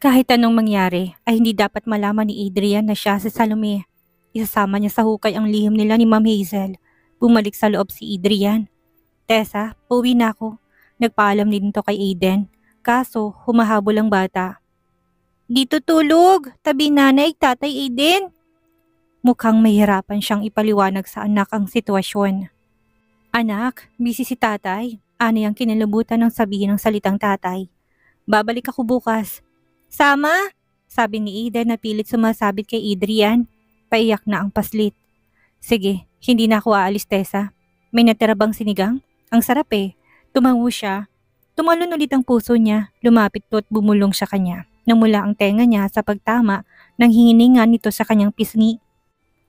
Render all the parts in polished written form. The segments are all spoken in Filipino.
Kahit anong mangyari ay hindi dapat malaman ni Adrian na siya si Salome. Isasama niya sa hukay ang lihim nila ni Ma'am Hazel. Bumalik sa loob si Adrian. Tessa, pauwi na ako. Nagpaalam din to kay Aiden. Kaso, humahabol ang bata. Dito tulog, tabi nanay, tatay Aiden. Mukhang mahirapan siyang ipaliwanag sa anak ang sitwasyon. Anak, busy si tatay. Ano yung kinalabutan ng sabihin ng salitang tatay? Babalik ako bukas. Sama? Sabi ni Aiden na pilit sumasabit kay Adrian. Paiyak na ang paslit. Sige, hindi na ako aalis, Tessa. May natira bang sinigang? Ang sarap eh. Tumango siya. Tumalon ulit ang puso niya. Lumapit to at bumulong sa kanya. Namula ang tenga niya sa pagtama ng hinginingan nito sa kanyang pisngi.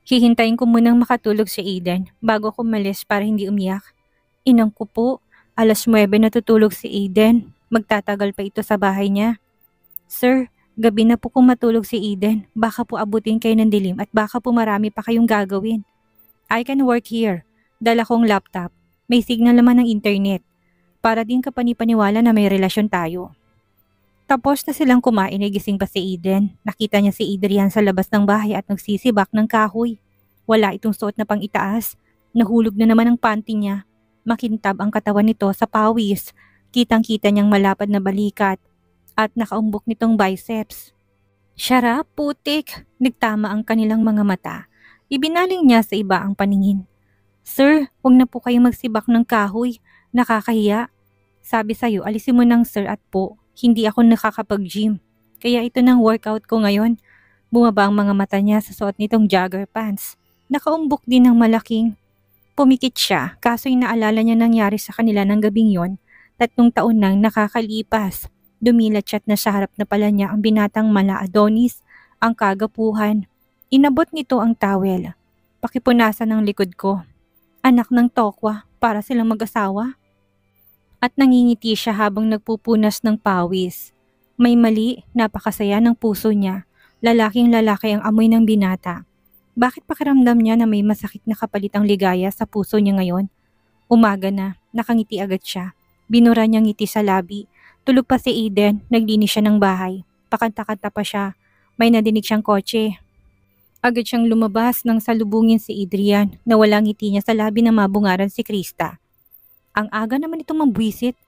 Hihintayin ko munang makatulog si Aiden bago ako umalis para hindi umiyak. Inang ko po, alas 9 natutulog si Aiden. Magtatagal pa ito sa bahay niya. Sir, gabi na po kung matulog si Aiden. Baka po abutin kayo ng dilim at baka po marami pa kayong gagawin. I can work here. Dala kong laptop. May signal naman ng internet. Para din kapanipaniwala na may relasyon tayo. Tapos na silang kumain ay gising pa si Aiden. Nakita niya si Adrian sa labas ng bahay at nagsisibak ng kahoy. Wala itong suot na pang itaas. Nahulog na naman ang panty niya. Makintab ang katawan nito sa pawis. Kitang-kita niyang malapad na balikat at nakaumbok nitong biceps. Syara, putik! Nagtama ang kanilang mga mata. Ibinaling niya sa iba ang paningin. Sir, huwag na po kayong magsibak ng kahoy. Nakakahiya. Sabi sa'yo, alisin mo ng sir at po. Hindi ako nakakapag-gym. Kaya ito ng workout ko ngayon. Bumaba ang mga mata niya sa suot nitong jogger pants. Nakaumbok din ng malaking. Pumikit siya, kaso inaalala niya nangyari sa kanila ng gabing yon. 3 taon nang nakakalipas. Dumilat siya at nasa harap na pala niya ang binatang mala Adonis, ang kagapuhan. Inabot nito ang towel. Pakipunasan ng likod ko. Anak ng tokwa, para silang mag-asawa. At nangingiti siya habang nagpupunas ng pawis. May mali, napakasaya ng puso niya. Lalaking lalaki ang amoy ng binata. Bakit pakiramdam niya na may masakit na kapalitang ligaya sa puso niya ngayon? Umaga na, nakangiti agad siya. Binura niyang ngiti sa labi. Tulog pa si Aiden, naglinis siya ng bahay. Pakanta-kanta pa siya. May nadinig siyang kotse. Agad siyang lumabas nang salubungin si Adrian na walang ngiti niya sa labi na mabungaran si Krista. Ang aga naman itong mambwisit.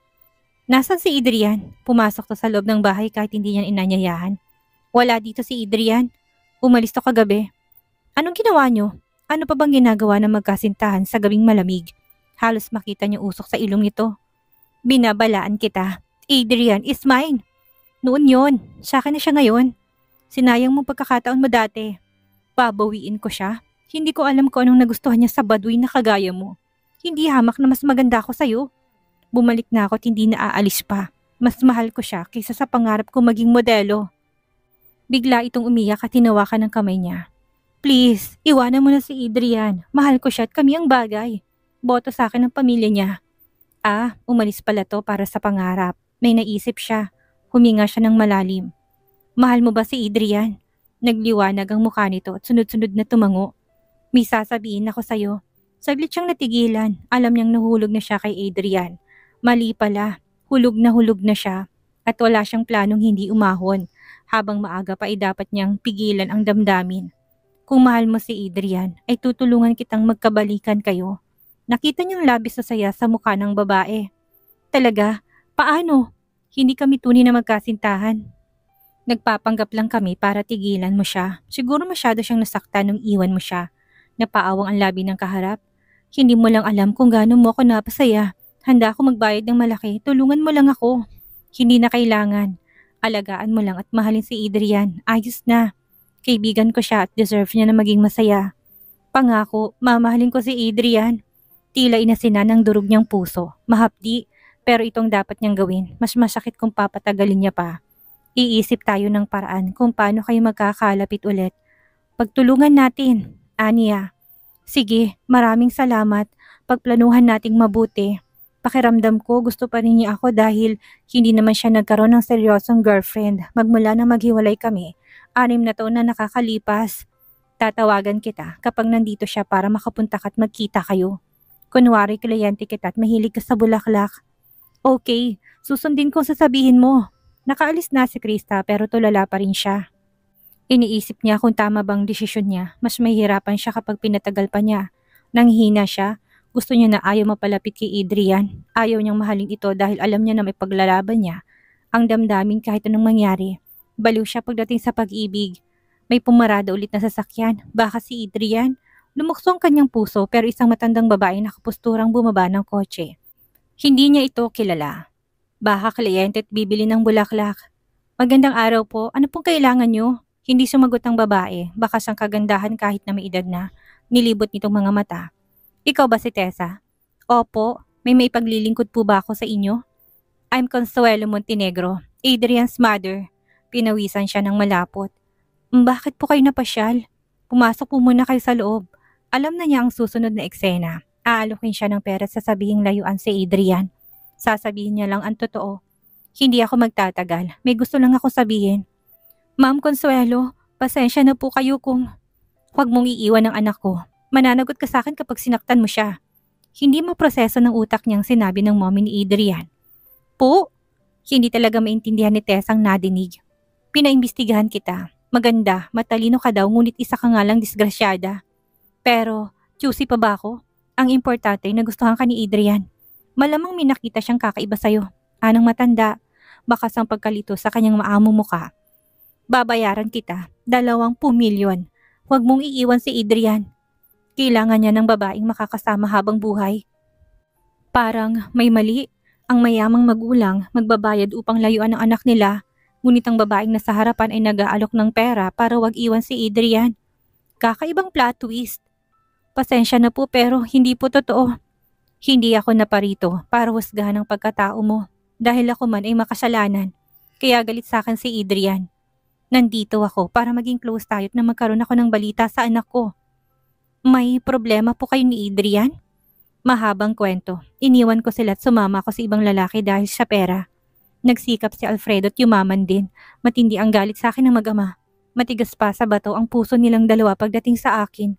Nasaan si Adrian? Pumasok to sa loob ng bahay kahit hindi niya inanyayahan. Wala dito si Adrian. Umalis to kagabi. Anong ginawa niyo? Ano pa bang ginagawa ng magkasintahan sa gabing malamig? Halos makita niyo usok sa ilong nito. Binabalaan kita. Adrian is mine. Noon yon, sa akin na siya ngayon. Sinayang mo pagkakataon mo dati. Babawiin ko siya. Hindi ko alam kung anong nagustuhan niya sa baduy na kagaya mo. Hindi hamak na mas maganda ako sa'yo. Bumalik na ako at hindi na aalis pa. Mas mahal ko siya kaysa sa pangarap ko maging modelo. Bigla itong umiyak at hinawakan ng kamay niya. Please, iwanan mo na si Adrian. Mahal ko siya at kami ang bagay. Boto sa akin ng pamilya niya. Umalis pala to para sa pangarap. May naisip siya. Huminga siya ng malalim. Mahal mo ba si Adrian? Nagliwanag ang mukha nito at sunod-sunod na tumango. May sasabihin ako sa'yo. Saglit siyang natigilan. Alam niyang nahulog na siya kay Adrian. Mali pala. Hulog na siya. At wala siyang planong hindi umahon. Habang maaga pa ay dapat niyang pigilan ang damdamin. Kung mahal mo si Adrian, ay tutulungan kitang magkabalikan kayo. Nakita niyang labis na saya sa mukha ng babae. Talaga? Paano? Hindi kami tunay na magkasintahan. Nagpapanggap lang kami para tigilan mo siya. Siguro masyado siyang nasaktan nung iwan mo siya. Napaawang ang labi ng kaharap. Hindi mo lang alam kung gaano mo ako napasaya. Handa ako magbayad ng malaki. Tulungan mo lang ako. Hindi na kailangan. Alagaan mo lang at mahalin si Adrian. Ayos na. Kaibigan ko siya at deserve niya na maging masaya. Pangako, mamahalin ko si Adrian. Tila inasina ng durog niyang puso. Mahapdi, pero itong dapat niyang gawin. Mas masakit kung papatagalin niya pa. Iisip tayo ng paraan kung paano kayo magkakalapit ulit. Pagtulungan natin, Anya. Sige, maraming salamat. Pagplanuhan nating mabuti. Pakiramdam ko gusto pa rin niya ako dahil hindi naman siya nagkaroon ng seryosong girlfriend magmula na maghiwalay kami. 6 na taon na nakakalipas. Tatawagan kita kapag nandito siya para makapunta ka at magkita kayo. Kunwari kliyente kita at mahilig ka sa bulaklak. Okay, susundin ko sasabihin mo. Nakaalis na si Krista pero tulala pa rin siya. Iniisip niya kung tama bang desisyon niya. Mas mahihirapan siya kapag pinatagal pa niya. Nanghihina siya. Gusto niya na ayaw mapalapit kay Adrian. Ayaw niyang mahalin ito dahil alam niya na may paglalaban niya. Ang damdamin kahit anong mangyari. Baliw siya pagdating sa pag-ibig. May pumarada ulit na sasakyan. Baka si Adrian. Lumukso ang kanyang puso pero isang matandang babae nakapusturang bumaba ng kotse. Hindi niya ito kilala. Baka kliyente at bibili ng bulaklak. Magandang araw po. Ano pong kailangan niyo? Hindi sumagot ang babae. Baka siyang kagandahan kahit na may edad na. Nilibot nitong mga mata. Ikaw ba si Tessa? Opo. May maipaglilingkod po ba ako sa inyo? I'm Consuelo Montenegro, Adrian's mother. Pinawisan siya ng malapot. Bakit po kayo napasyal? Pumasok po muna kayo sa loob. Alam na niya ang susunod na eksena. Aalokin siya ng pera sa sabihing layuan si Adrian. Sasabihin niya lang ang totoo. Hindi ako magtatagal. May gusto lang ako sabihin. Ma'am Consuelo, pasensya na po kayo kung huwag mong iiwan ang anak ko. Mananagot ka sa akin kapag sinaktan mo siya. Hindi mo proseso ng utak niyang sinabi ng mommy ni Adrian. Po? Hindi talaga maintindihan ni Tessa ang nadinig. Pinaimbestigahan kita. Maganda, matalino ka daw ngunit isa ka nga lang disgrasyada. Pero, choosy pa ba ako? Ang importante nagustuhan ka ni Adrian. Malamang may nakita siyang kakaiba sa'yo. Anang matanda, bakas ang pagkalito sa kanyang maamo muka. Babayaran kita, 20 milyon. Huwag mong iiwan si Adrian. Kailangan niya ng babaeng makakasama habang buhay. Parang may mali. Ang mayamang magulang magbabayad upang layuan ang anak nila, ngunit ang babaeng nasa harapan ay nag-aalok ng pera para wag iwan si Adrian. Kakaibang plot twist. Pasensya na po pero hindi po totoo. Hindi ako naparito para husgahan ang pagkatao mo dahil ako man ay makasalanan. Kaya galit sa akin si Adrian. Nandito ako para maging close tayo at na magkaroon ako ng balita sa anak ko. May problema po kayo ni Adrian? Mahabang kwento. Iniwan ko sila at sumama ako sa ibang lalaki dahil sa pera. Nagsikap si Alfredo at yumaman din. Matindi ang galit sa akin ng mag-ama. Matigas pa sa bato ang puso nilang dalawa pagdating sa akin.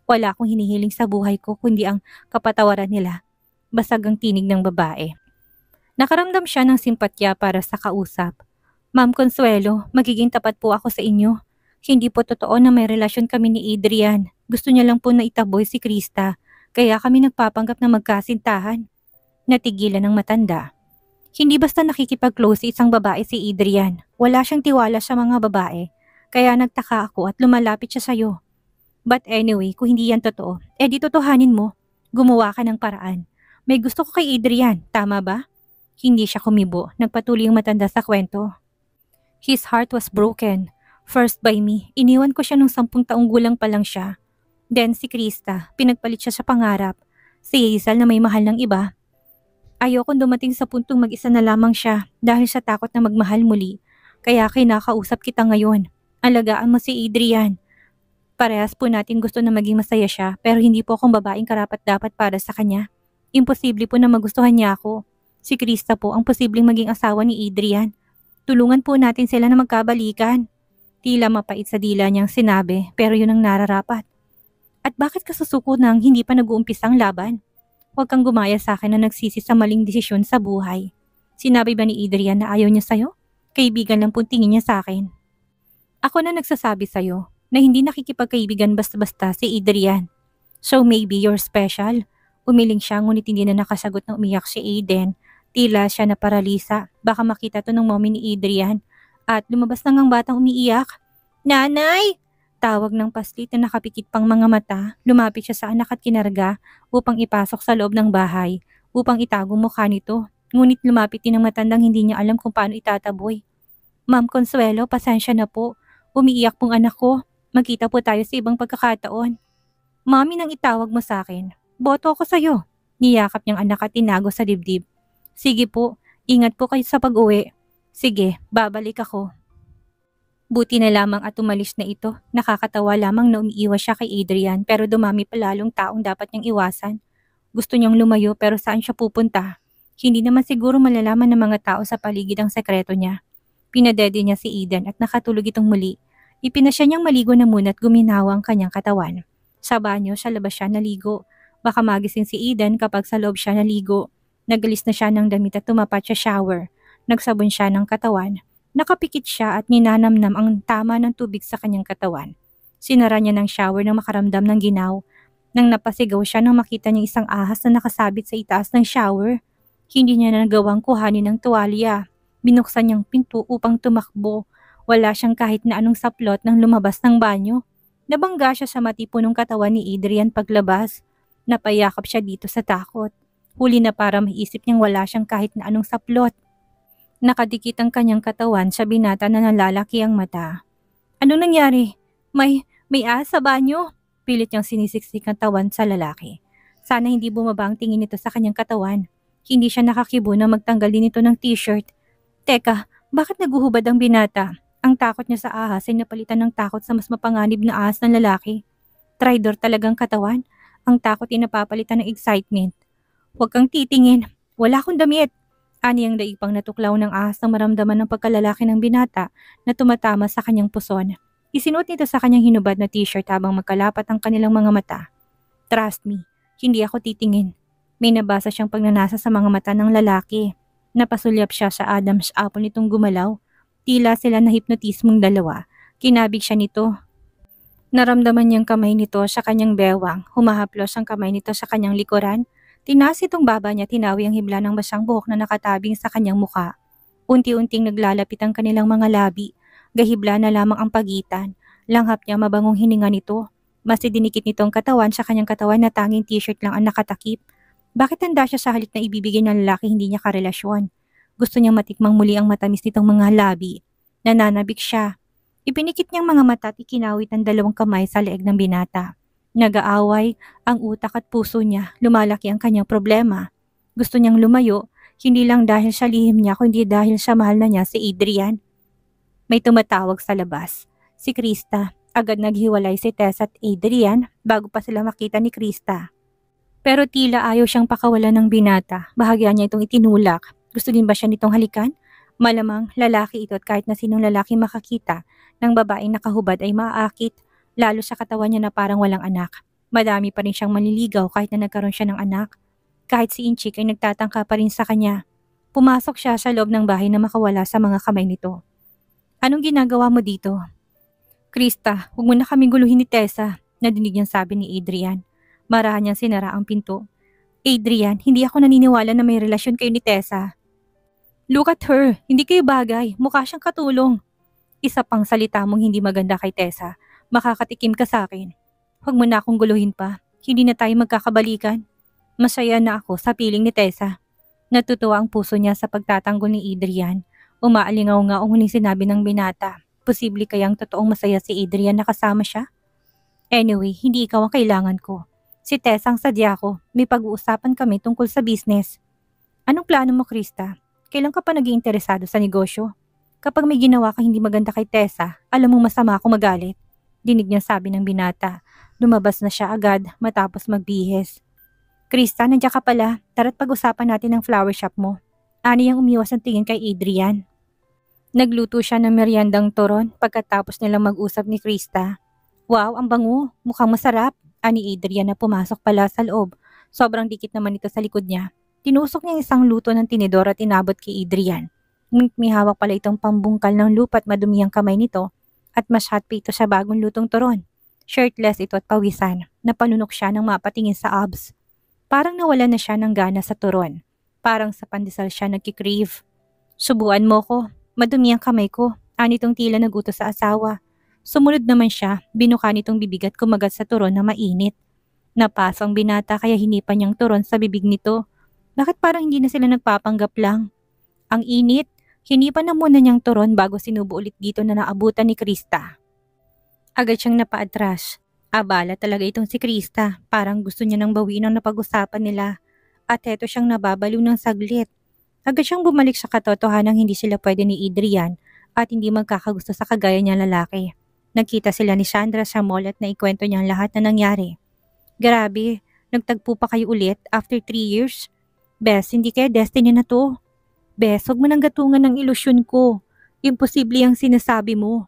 Wala akong hinihiling sa buhay ko kundi ang kapatawaran nila. Basag ang tinig ng babae. Nakaramdam siya ng simpatya para sa kausap. Ma'am Consuelo, magiging tapat po ako sa inyo. Hindi po totoo na may relasyon kami ni Adrian. Gusto niya lang po na itaboy si Krista. Kaya kami nagpapanggap na magkasintahan. Natigilan ng matanda. Hindi basta nakikipag-close si isang babae si Adrian. Wala siyang tiwala sa mga babae. Kaya nagtaka ako at lumalapit siya sa'yo. But anyway, kung hindi yan totoo, di totohanin mo. Gumawa ka ng paraan. May gusto ko kay Adrian, tama ba? Hindi siya kumibo. Nagpatuloy ang matanda sa kwento. His heart was broken. First by me. Iniwan ko siya nung 10 taong gulang pa lang siya. Then si Krista, pinagpalit siya sa pangarap. Si Hazel na may mahal ng iba. Ayokong dumating sa puntong mag-isa na lamang siya dahil sa takot na magmahal muli. Kaya kinakausap kita ngayon. Alagaan mo si Adrian. Parehas po natin gusto na maging masaya siya pero hindi po akong babaeng karapat-dapat para sa kanya. Imposible po na magustuhan niya ako. Si Krista po ang posibleng maging asawa ni Adrian. Tulungan po natin sila na magkabalikan. Tila mapait sa dila niyang sinabi pero yun ang nararapat. At bakit ka susuko nang hindi pa nag-uumpisa ang laban? Huwag kang gumaya sa akin na nagsisi sa maling desisyon sa buhay. Sinabi ba ni Adrian na ayaw niya sa'yo? Kaibigan lang po tingin niya sa akin. Ako na nagsasabi sa'yo na hindi nakikipagkaibigan basta-basta si Adrian. So maybe you're special. Umiling siya ngunit hindi na nakasagot ng umiyak si Aiden. Tila siya na paralisa. Baka makita to ng mommy ni Adrian. At lumabas na ngang batang umiiyak. Nanay! Tawag ng paslit na nakapikit pang mga mata, lumapit siya sa anak at kinarga upang ipasok sa loob ng bahay, upang itago mukha nito. Ngunit lumapit din ang matandang hindi niya alam kung paano itataboy. Ma'am Consuelo, pasensya na po. Umiiyak pong anak ko. Magkita po tayo sa ibang pagkakataon. Mami nang itawag mo sa akin. Boto ako sa'yo. Niyakap niyang anak at tinago sa dibdib. Sige po, ingat po kayo sa pag-uwi. Sige, babalik ako. Buti na lamang at umalis na ito. Nakakatawa lamang na umiiwas siya kay Adrian pero dumami pa lalong taong dapat niyang iwasan. Gusto niyang lumayo pero saan siya pupunta? Hindi naman siguro malalaman ng mga tao sa paligid ang sekreto niya. Pinadede niya si Eden at nakatulog itong muli. Ipinasya niyang maligo na muna at guminawa ang kanyang katawan. Sa banyo, sa labas siya naligo. Baka magising si Eden kapag sa loob siya naligo. Nagalis na siya ng damit at tumapat sa shower. Nagsabon siya ng katawan. Nakapikit siya at ninanamnam ang tama ng tubig sa kanyang katawan. Sinara niya ng shower nang makaramdam ng ginaw. Nang napasigaw siya nang makita niya isang ahas na nakasabit sa itaas ng shower. Hindi niya na nagawang kuhanin ng tuwalya. Binuksan niyang pinto upang tumakbo. Wala siyang kahit na anong saplot nang lumabas ng banyo. Nabangga siya sa matipunong katawan ni Adrian paglabas. Napayakap siya dito sa takot. Huli na para maisip niyang wala siyang kahit na anong saplot. Nakadikit ang kanyang katawan sa binata na nalalaki ang mata. Ano nangyari? May ahas sa banyo? Pilit niyang sinisiksik ang tawan sa lalaki. Sana hindi bumaba ang tingin nito sa kanyang katawan. Hindi siya nakakibo na magtanggal din ito ng t-shirt. Teka, bakit naguhubad ang binata? Ang takot niya sa ahas ay napalitan ng takot sa mas mapanganib na ahas ng lalaki. Traidor talagang katawan. Ang takot ay napapalitan ng excitement. Huwag kang titingin. Wala akong damit. Ani ang daigpang natuklaw ng ahas nang maramdaman ng pagkalalaki ng binata na tumatama sa kanyang puson. Isinuot nito sa kanyang hinubad na t-shirt habang magkalapat ang kanilang mga mata. Trust me, hindi ako titingin. May nabasa siyang pagnanasa sa mga mata ng lalaki. Napasulyap siya sa Adam's apple nitong gumalaw. Tila sila na hipnotismong dalawa. Kinabig siya nito. Naramdaman niyang kamay nito sa kanyang bewang. Humahaplos ang kamay nito sa kanyang likuran. Tinaas itong baba niya, tinawi ang hibla ng basang buhok na nakatabing sa kanyang muka. Unti-unting naglalapit ang kanilang mga labi. Gahibla na lamang ang pagitan. Langhap niya mabangong hininga nito. Mas dinikit nitong katawan sa kanyang katawan na tanging t-shirt lang ang nakatakip. Bakit handa siya sa halip na ibibigay ng lalaki hindi niya karelasyon? Gusto niyang matikmang muli ang matamis nitong mga labi. Nananabik siya. Ipinikit niyang mga mata at ikinawit ang dalawang kamay sa leeg ng binata. Nag-aaway ang utak at puso niya, lumalaki ang kanyang problema. Gusto niyang lumayo, hindi lang dahil sa lihim niya kundi dahil sa mahal na niya si Adrian. May tumatawag sa labas. Si Krista. Agad naghiwalay si Tessa at Adrian bago pa sila makita ni Krista. Pero tila ayaw siyang pakawalan ng binata. Bahagya niya itong itinulak. Gusto din ba siya nitong halikan? Malamang lalaki ito at kahit na sinong lalaki makakita ng babaeng nakahubad ay maaakit. Lalo sa katawan niya na parang walang anak. Madami pa rin siyang manliligaw kahit na nagkaroon siya ng anak. Kahit si Inchik ay nagtatangka pa rin sa kanya. Pumasok siya sa loob ng bahay na makawala sa mga kamay nito. Anong ginagawa mo dito? Krista, huwag mo na kaming guluhin ni Tessa, nadinig niyang sabi ni Adrian. Marahan niyang sinara ang pinto. Adrian, hindi ako naniniwala na may relasyon kayo ni Tessa. Look at her, hindi kayo bagay, mukha siyang katulong. Isa pang salita mong hindi maganda kay Tessa. Makakatikim ka sa akin. Huwag mo na akong guluhin pa. Hindi na tayo magkakabalikan. Masaya na ako sa piling ni Tessa. Natutuwa ang puso niya sa pagtatanggol ni Adrian. Umaalingaw nga ang huling sinabi ng binata. Posible kayang totoong masaya si Adrian na kasama siya? Anyway, hindi ikaw ang kailangan ko. Si Tessa ang sadya ko. May pag-uusapan kami tungkol sa business. Anong plano mo, Krista? Kailan ka pa naging interesado sa negosyo? Kapag may ginawa ka hindi maganda kay Tessa, alam mong masama ako magalit. Dinig niya sabi ng binata. Lumabas na siya agad matapos magbihis. Krista, nandiyan ka pala. Tara't pag-usapan natin ang flower shop mo. Ani ang umiwas ng tingin kay Adrian. Nagluto siya ng meriendang turon pagkatapos nilang mag-usap ni Krista. Wow, ang bango. Mukhang masarap. Ani Adrian na pumasok pala sa loob. Sobrang dikit naman ito sa likod niya. Tinusok niya isang luto ng tinidor at inabot kay Adrian. Ngunit may hawak pala itong pambungkal ng lupa at madumi ang kamay nito. At mas hot pa ito sa bagong lutong turon. Shirtless ito at pawisan. Napanunok siya nang mapatingin sa abs. Parang nawala na siya ng gana sa turon. Parang sa pandesal siya nagkikrave. Subuan mo ko. Madumi ang kamay ko. Anitong tila nagutos sa asawa. Sumunod naman siya. Binuka nitong bibig at kumagat sa turon na mainit. Napasa ang binata kaya hinipan niyang turon sa bibig nito. Bakit parang hindi na sila nagpapanggap lang? Ang init. Hinipan na muna niyang turon bago sinubo ulit dito na naabutan ni Krista. Agad siyang napaatras. Abala talaga itong si Krista. Parang gusto niya nang bawiin ang napag-usapan nila. At eto siyang nababaliw ng saglit. Agad siyang bumalik sa katotohanang hindi sila pwede ni Adrian at hindi magkakagusto sa kagaya niyang lalaki. Nagkita sila ni Sandra sa mall at naikwento niyang lahat na nangyari. Grabe, nagtagpo pa kayo ulit after 3 years? Bes, hindi kaya destiny na to? Bes, huwag mo nang gatungan ng ilusyon ko. Imposible ang sinasabi mo.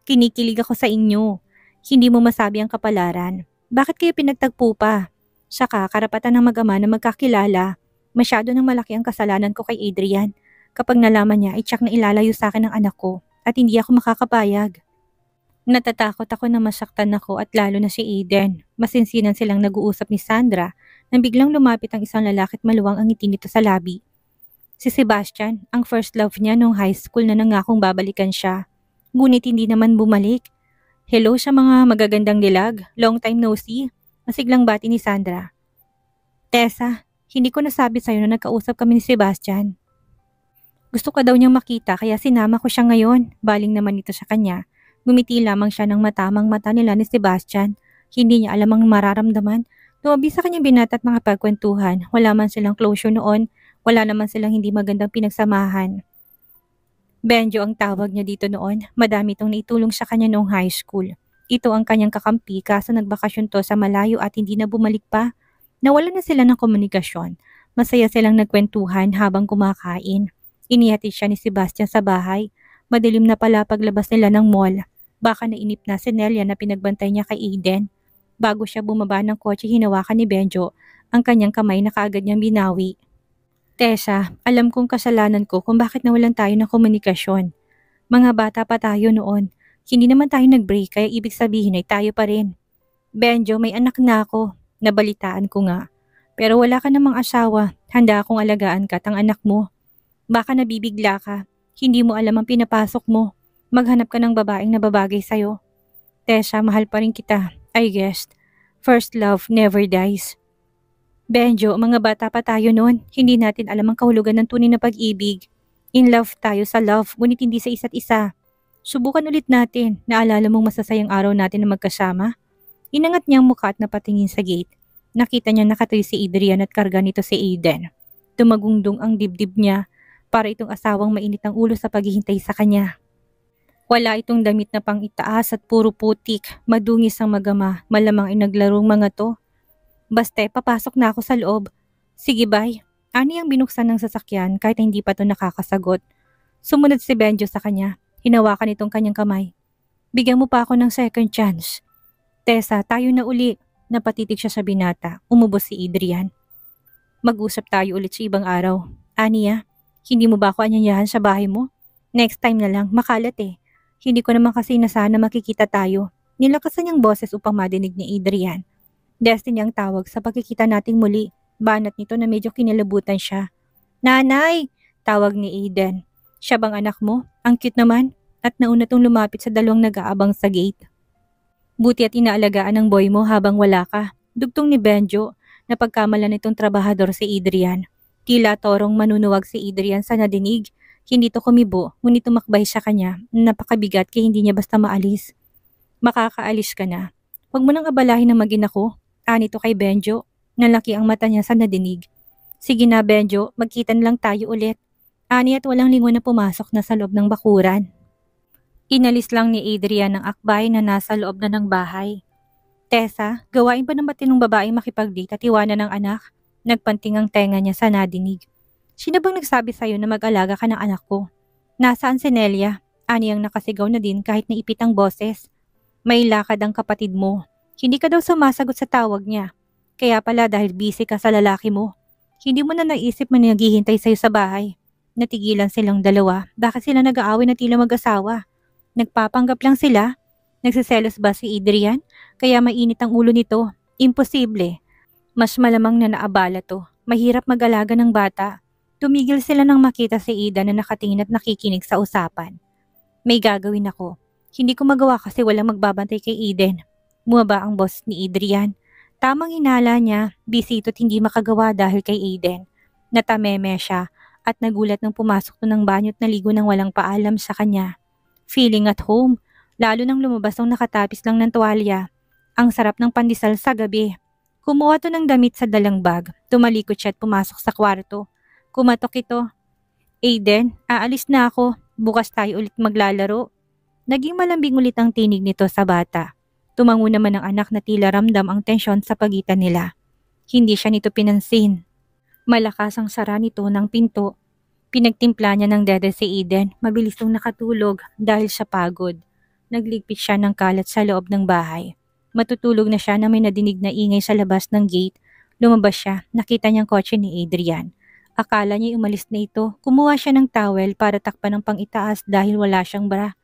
Kinikilig ako sa inyo. Hindi mo masabi ang kapalaran. Bakit kayo pinagtagpo pa? Saka karapatan ng mag-ama na magkakilala. Masyado nang malaki ang kasalanan ko kay Adrian. Kapag nalaman niya, ay tsak na ilalayo sa akin ang anak ko at hindi ako makakapayag. Natatakot ako na masaktan ako at lalo na si Aiden. Masinsinan silang nag-uusap ni Sandra nang biglang lumapit ang isang lalaki at maluwang ang ngiti nito sa labi. Si Sebastian, ang first love niya noong high school na nangakong babalikan siya. Ngunit hindi naman bumalik. Hello sa mga magagandang dilag, long time no see. Masiglang bati ni Sandra. Tessa, hindi ko nasabi sa'yo na nagkausap kami ni Sebastian. Gusto ka daw niyang makita kaya sinama ko siya ngayon. Baling naman ito sa kanya. Ngumiti lamang siya ng matamang mata nila ni Sebastian. Hindi niya alam ang mararamdaman. Tumabi sa kanyang binata at nakapagkwentuhan. Wala man silang closure noon. Wala naman silang hindi magandang pinagsamahan. Benjo ang tawag niya dito noon. Madami itong naitulong sa kanya noong high school. Ito ang kanyang kakampi kaso nagbakasyon to sa malayo at hindi na bumalik pa. Nawala na sila ng komunikasyon. Masaya silang nagkwentuhan habang kumakain. Inihatid siya ni Sebastian sa bahay. Madilim na pala paglabas nila ng mall. Baka nainip na si Nelia na pinagbantay niya kay Aiden. Bago siya bumaba ng kotse, hinawakan ni Benjo ang kanyang kamay na kaagad niyang binawi. Tessa, alam kong kasalanan ko kung bakit nawalan tayo ng komunikasyon. Mga bata pa tayo noon. Hindi naman tayo nag-break kaya ibig sabihin ay tayo pa rin. Benjo, may anak na ako. Nabalitaan ko nga. Pero wala ka namang asawa. Handa akong alagaan ka at ang anak mo. Baka nabibigla ka. Hindi mo alam ang pinapasok mo. Maghanap ka ng babaeng nababagay sa'yo. Tessa, mahal pa rin kita. I guess. First love never dies. Benjo, mga bata pa tayo noon. Hindi natin alam ang kahulugan ng tunay na pag-ibig. In love tayo sa love, ngunit hindi sa isa't isa. Subukan ulit natin. Naalala mong masasayang araw natin na magkasama? Inangat niya ang mukha at napatingin sa gate. Nakita niya nakatayo si Adrian at karga nito si Aiden. Tumagungdong ang dibdib niya para itong asawang mainit ang ulo sa paghihintay sa kanya. Wala itong damit na pang itaas at puro putik, madungis ang magama, malamang ay naglarong mga to. Basta papasok na ako sa loob. Sige bye. Ani ang binuksan ng sasakyan kahit hindi pa to nakakasagot. Sumunod si Benjo sa kanya. Hinawakan itong kanyang kamay. Bigyan mo pa ako ng second chance. Tessa, tayo na uli. Napatitig siya sa binata. Umubos si Adrian. Mag-usap tayo ulit sa ibang araw. Aniya, hindi mo ba ako anyanyahan sa bahay mo? Next time na lang, makalat eh. Hindi ko naman kasi nasana makikita tayo. Nilakasan niyang boses upang madinig ni Adrian. Destiny ang tawag sa pagkikita nating muli. Banat nito na medyo kinilabutan siya. Nanay! Tawag ni Aiden. Siya bang anak mo? Ang cute naman. At nauna tong lumapit sa dalawang nag-aabang sa gate. Buti at inaalagaan ng boy mo habang wala ka. Dugtong ni Benjo na pagkamalan nitong trabahador si Adrian. Tila torong manunuwag si Adrian sa nadinig. Hindi to kumibo, ngunit tumakbay sa kanya. Napakabigat kaya hindi niya basta maalis. Makakaalis ka na. Huwag mo nang abalahin ang magina ko. Anito kay Benjo. Nalaki ang mata niya sa nadinig. Sige na Benjo, magkita na lang tayo ulit. Ani at walang lingon na pumasok na sa loob ng bakuran. Inalis lang ni Adrian ang akbay na nasa loob na ng bahay. Tessa, gawain pa ng matinong babaeng makipag-date at iwanan ng anak? Nagpanting ang tenga niya sa nadinig. Sino bang nagsabi sa'yo na mag-alaga ka ng anak ko? Nasaan si Nelia? Ani ang nakasigaw na din kahit naipit ang boses. May lakad ang kapatid mo. Hindi ka daw sumasagot sa tawag niya. Kaya pala dahil busy ka sa lalaki mo. Hindi mo na naisip man naghihintay sa'yo sa bahay. Natigilan silang dalawa. Bakit sila nag-aaway na tila mag-asawa? Nagpapanggap lang sila? Nagsiselos ba si Adrian? Kaya mainit ang ulo nito? Imposible. Mas malamang na naabala to. Mahirap mag-alaga ng bata. Tumigil sila nang makita si Ida na nakatingin at nakikinig sa usapan. May gagawin ako. Hindi ko magawa kasi walang magbabantay kay Aiden. Bumaba ang boss ni Adrian. Tamang hinala niya, busy ito't hindi makagawa dahil kay Aiden. Natameme siya at nagulat nang pumasok to ng banyo at naligo nang walang paalam sa kanya. Feeling at home, lalo nang lumabas ng nakatapis lang ng tuwalya. Ang sarap ng pandesal sa gabi. Kumuha to ng damit sa dalang bag. Tumalikod siya at pumasok sa kwarto. Kumatok ito. Aiden, aalis na ako. Bukas tayo ulit maglalaro. Naging malambing ulit ang tinig nito sa bata. Tumango naman ang anak na tila ramdam ang tensyon sa pagitan nila. Hindi siya nito pinansin. Malakas ang sara nito ng pinto. Pinagtimpla niya ng dede si Aiden. Mabilis nung nakatulog dahil sa pagod. Nagligpit siya ng kalat sa loob ng bahay. Matutulog na siya na may nadinig na ingay sa labas ng gate. Lumabas siya, nakita niyang kotse ni Adrian. Akala niya umalis na ito. Kumuha siya ng towel para takpan ng pang-itaas dahil wala siyang bra.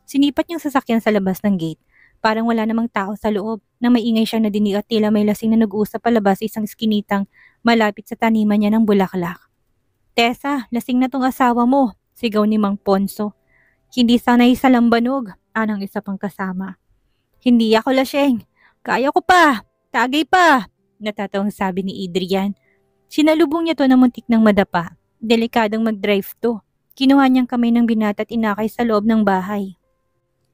Sinipat niyang sasakyan sa labas ng gate. Parang wala namang tao sa loob. Nang maingay siyang nadinig at tila may lasing na nag-uusap palabas sa isang skinitang malapit sa taniman niya ng bulaklak. "Tessa, lasing na tong asawa mo," sigaw ni Mang Ponso. "Hindi sanay sa lambanog," anang isa pang kasama. "Hindi ako lasing. Kaya ko pa. Tagay pa," natatawang sabi ni Adrian. Sinalubong niya to na muntik ng madapa. Delikadong mag-drive to. Kinuha niyang kamay ng binata at inakay sa loob ng bahay.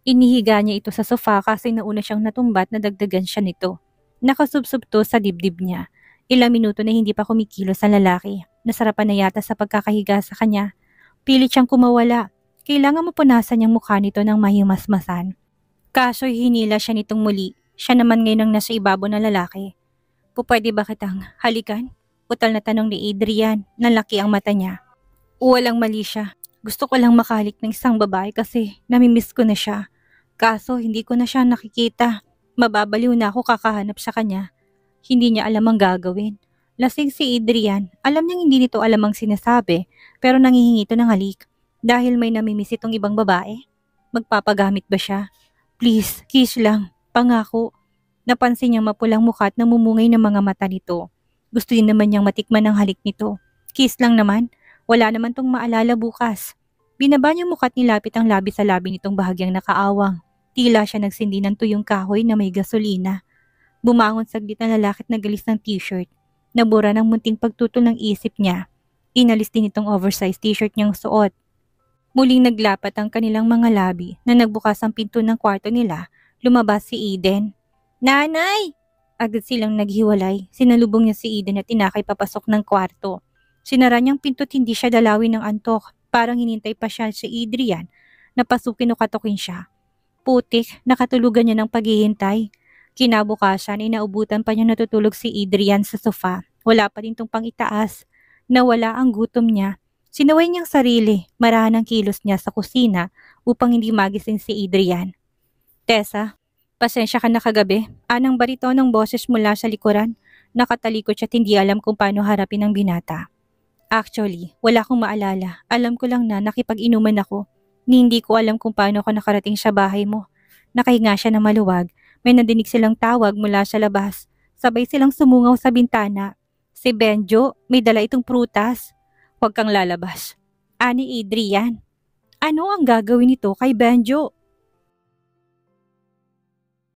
Inihiga niya ito sa sofa kasi nauna siyang natumbat na dagdagan siya nito. Nakasubsob to sa dibdib niya. Ilang minuto na hindi pa kumikilos ang lalaki. Nasarapan na yata sa pagkakahiga sa kanya. Pilit siyang kumawala. Kailangan mo punasan niyang mukha nito ng mahimasmasan. Kaso hinila siya nitong muli. Siya naman ngayon ang nasa ibabaw na lalaki. "Pupwede ba kitang halikan?" Putal na tanong ni Adrian. Nalaki ang mata niya. Walang mali siya. Gusto ko lang makahalik ng isang babae kasi namimiss ko na siya. Kaso hindi ko na siya nakikita. Mababaliw na ako kakahanap sa kanya. Hindi niya alam ang gagawin. Lasing si Adrian. Alam niyang hindi nito alam ang sinasabi pero nangihingi ito ng halik. Dahil may namimiss itong ibang babae. Magpapagamit ba siya? "Please, kiss lang. Pangako." Napansin niyang mapulang mukha at namumungay ng mga mata nito. Gusto din naman niyang matikman ang halik nito. Kiss lang naman. Wala naman tong maalala bukas. Binaba niyang mukha at nilapit ang labi sa labi nitong bahagyang nakaawang. Tila siya nagsindi ng tuyong kahoy na may gasolina. Bumangon saglit ang lalaki at nagalis ng t-shirt. Nabura ng munting pagtutol ng isip niya. Inalis din itong oversized t-shirt niyang suot. Muling naglapat ang kanilang mga labi na nagbukas ang pinto ng kwarto nila. Lumabas si Eden. "Nanay!" Agad silang naghiwalay. Sinalubong niya si Eden at inakay papasok ng kwarto. Sinara niyang pinto at hindi siya dalawin ng antok. Parang hinintay pa siya si Adrian na pasukin o katukin siya. Putik, nakatulugan niya ng paghihintay. Kinabukasan ay naubutan pa niya natutulog si Adrian sa sofa. Wala pa din tong pang-itaas. Nawala ang gutom niya. Sinaway niyang sarili, marahan ang kilos niya sa kusina upang hindi magising si Adrian. "Tessa, pasensya ka na kagabi. Anang barito ng boses mula sa likuran. Nakatalikod siya at hindi alam kung paano harapin ang binata." "Actually, wala akong maalala. Alam ko lang na nakipag-inuman ako. Hindi ko alam kung paano ako nakarating sa bahay mo." Nakahinga siya na maluwag. May nadinig silang tawag mula sa labas. Sabay silang sumungaw sa bintana. "Si Benjo, may dala itong prutas." "Huwag kang lalabas." Ani Adrian. Ano ang gagawin nito kay Benjo?